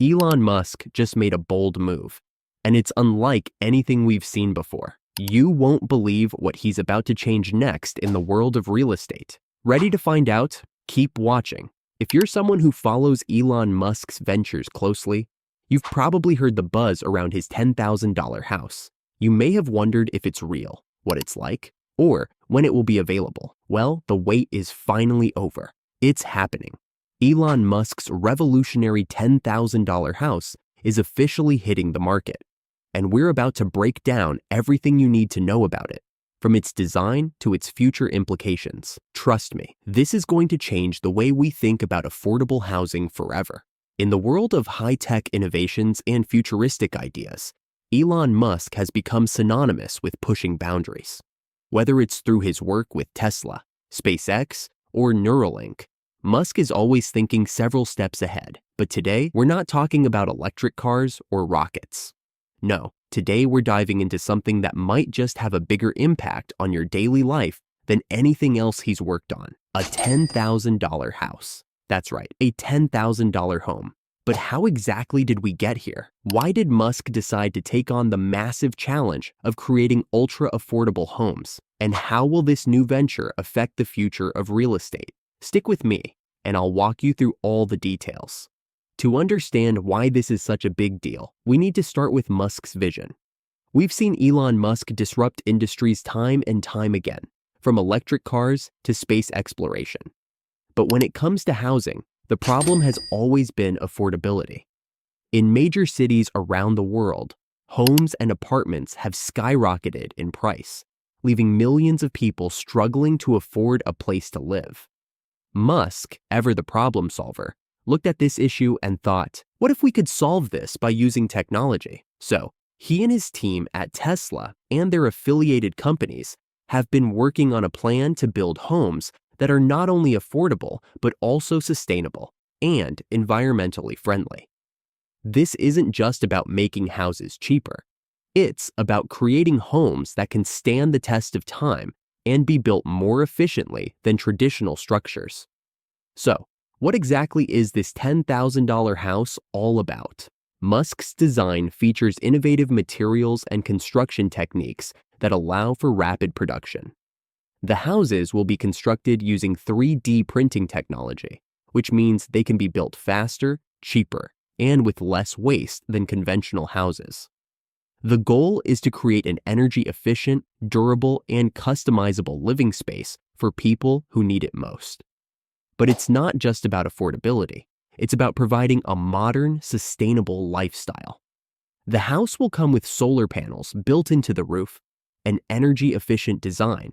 Elon Musk just made a bold move, and it's unlike anything we've seen before. You won't believe what he's about to change next in the world of real estate. Ready to find out? Keep watching. If you're someone who follows Elon Musk's ventures closely, you've probably heard the buzz around his $10,000 house. You may have wondered if it's real, what it's like, or when it will be available. Well, the wait is finally over. It's happening. Elon Musk's revolutionary $10,000 house is officially hitting the market, and we're about to break down everything you need to know about it, from its design to its future implications. Trust me, this is going to change the way we think about affordable housing forever. In the world of high-tech innovations and futuristic ideas, Elon Musk has become synonymous with pushing boundaries. Whether it's through his work with Tesla, SpaceX, or Neuralink, Musk is always thinking several steps ahead. But today, we're not talking about electric cars or rockets. No, today we're diving into something that might just have a bigger impact on your daily life than anything else he's worked on: a $10,000 house. That's right, a $10,000 home. But how exactly did we get here? Why did Musk decide to take on the massive challenge of creating ultra-affordable homes? And how will this new venture affect the future of real estate? Stick with me, and I'll walk you through all the details. To understand why this is such a big deal, we need to start with Musk's vision. We've seen Elon Musk disrupt industries time and time again, from electric cars to space exploration. But when it comes to housing, the problem has always been affordability. In major cities around the world, homes and apartments have skyrocketed in price, leaving millions of people struggling to afford a place to live. Musk, ever the problem solver, looked at this issue and thought, what if we could solve this by using technology? So, he and his team at Tesla and their affiliated companies have been working on a plan to build homes that are not only affordable, but also sustainable and environmentally friendly. This isn't just about making houses cheaper. It's about creating homes that can stand the test of time and be built more efficiently than traditional structures. So, what exactly is this $10,000 house all about? Musk's design features innovative materials and construction techniques that allow for rapid production. The houses will be constructed using 3D printing technology, which means they can be built faster, cheaper, and with less waste than conventional houses. The goal is to create an energy-efficient, durable, and customizable living space for people who need it most. But it's not just about affordability. It's about providing a modern, sustainable lifestyle. The house will come with solar panels built into the roof, an energy-efficient design,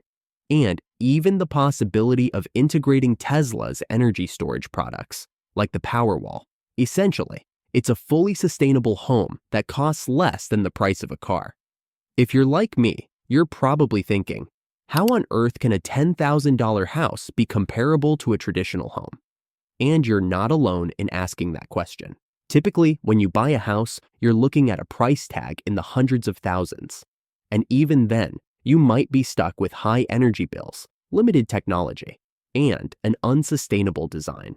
and even the possibility of integrating Tesla's energy storage products, like the Powerwall. Essentially, it's a fully sustainable home that costs less than the price of a car. If you're like me, you're probably thinking, how on earth can a $10,000 house be comparable to a traditional home? And you're not alone in asking that question. Typically, when you buy a house, you're looking at a price tag in the hundreds of thousands. And even then, you might be stuck with high energy bills, limited technology, and an unsustainable design.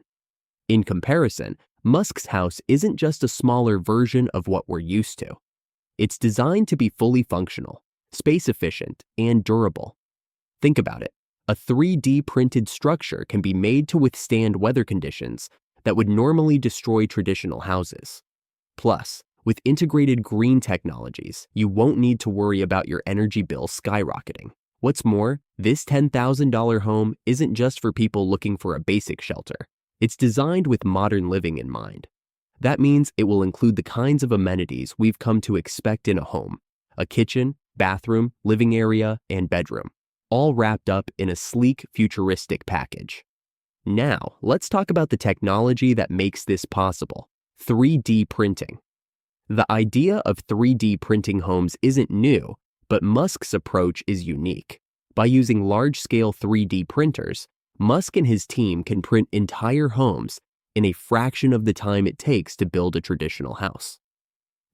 In comparison, Musk's house isn't just a smaller version of what we're used to. It's designed to be fully functional, space-efficient, and durable. Think about it. A 3D printed structure can be made to withstand weather conditions that would normally destroy traditional houses. Plus, with integrated green technologies, you won't need to worry about your energy bill skyrocketing. What's more, this $10,000 home isn't just for people looking for a basic shelter. It's designed with modern living in mind. That means it will include the kinds of amenities we've come to expect in a home: a kitchen, bathroom, living area, and bedroom, all wrapped up in a sleek, futuristic package. Now, let's talk about the technology that makes this possible: 3D printing. The idea of 3D printing homes isn't new, but Musk's approach is unique. By using large-scale 3D printers, Musk and his team can print entire homes in a fraction of the time it takes to build a traditional house.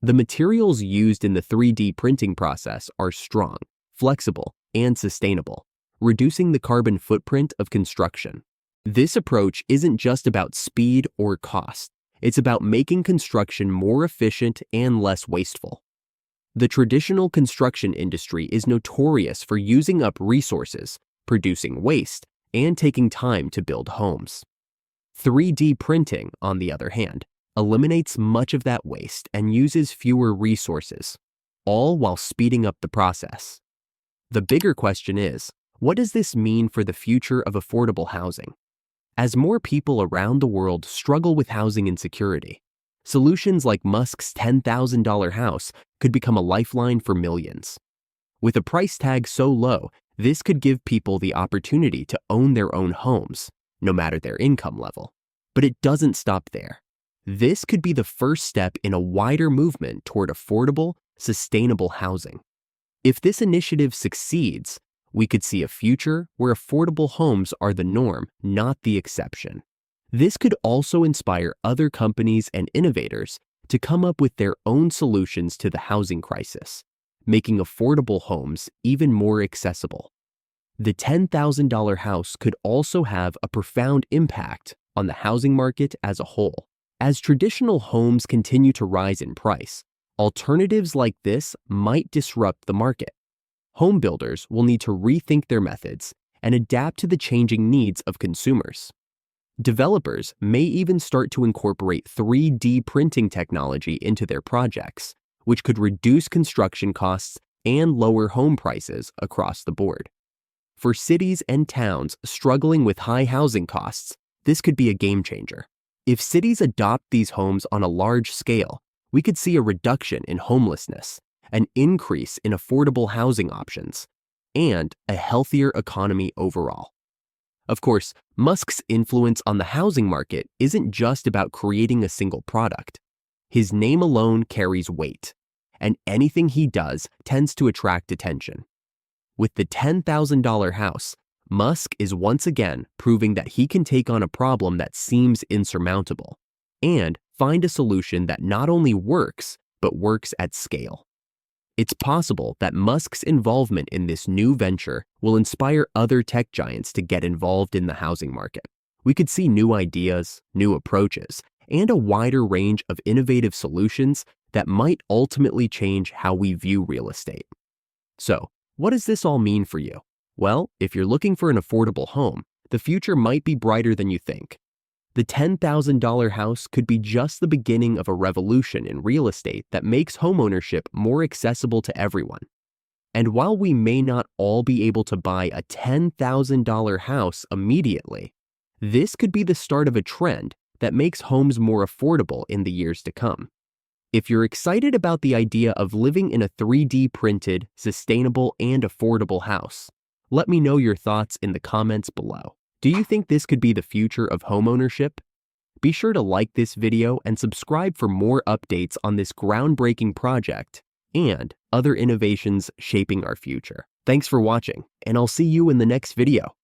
The materials used in the 3D printing process are strong, flexible, and sustainable, reducing the carbon footprint of construction. This approach isn't just about speed or cost. It's about making construction more efficient and less wasteful. The traditional construction industry is notorious for using up resources, producing waste, and taking time to build homes. 3D printing, on the other hand, eliminates much of that waste and uses fewer resources, all while speeding up the process. The bigger question is, what does this mean for the future of affordable housing? As more people around the world struggle with housing insecurity, solutions like Musk's $10,000 house could become a lifeline for millions. With a price tag so low, this could give people the opportunity to own their own homes, no matter their income level. But it doesn't stop there. This could be the first step in a wider movement toward affordable, sustainable housing. If this initiative succeeds, we could see a future where affordable homes are the norm, not the exception. This could also inspire other companies and innovators to come up with their own solutions to the housing crisis, making affordable homes even more accessible. The $10,000 house could also have a profound impact on the housing market as a whole. As traditional homes continue to rise in price, alternatives like this might disrupt the market. Home builders will need to rethink their methods and adapt to the changing needs of consumers. Developers may even start to incorporate 3D printing technology into their projects, which could reduce construction costs and lower home prices across the board. For cities and towns struggling with high housing costs, this could be a game changer. If cities adopt these homes on a large scale, we could see a reduction in homelessness, an increase in affordable housing options, and a healthier economy overall. Of course, Musk's influence on the housing market isn't just about creating a single product. His name alone carries weight, and anything he does tends to attract attention. With the $10,000 house, Musk is once again proving that he can take on a problem that seems insurmountable and find a solution that not only works, but works at scale. It's possible that Musk's involvement in this new venture will inspire other tech giants to get involved in the housing market. We could see new ideas, new approaches, and a wider range of innovative solutions that might ultimately change how we view real estate. So, what does this all mean for you? Well, if you're looking for an affordable home, the future might be brighter than you think. The $10,000 house could be just the beginning of a revolution in real estate that makes homeownership more accessible to everyone. And while we may not all be able to buy a $10,000 house immediately, this could be the start of a trend that makes homes more affordable in the years to come. If you're excited about the idea of living in a 3D printed, sustainable, and affordable house, let me know your thoughts in the comments below. Do you think this could be the future of homeownership? Be sure to like this video and subscribe for more updates on this groundbreaking project and other innovations shaping our future. Thanks for watching, and I'll see you in the next video.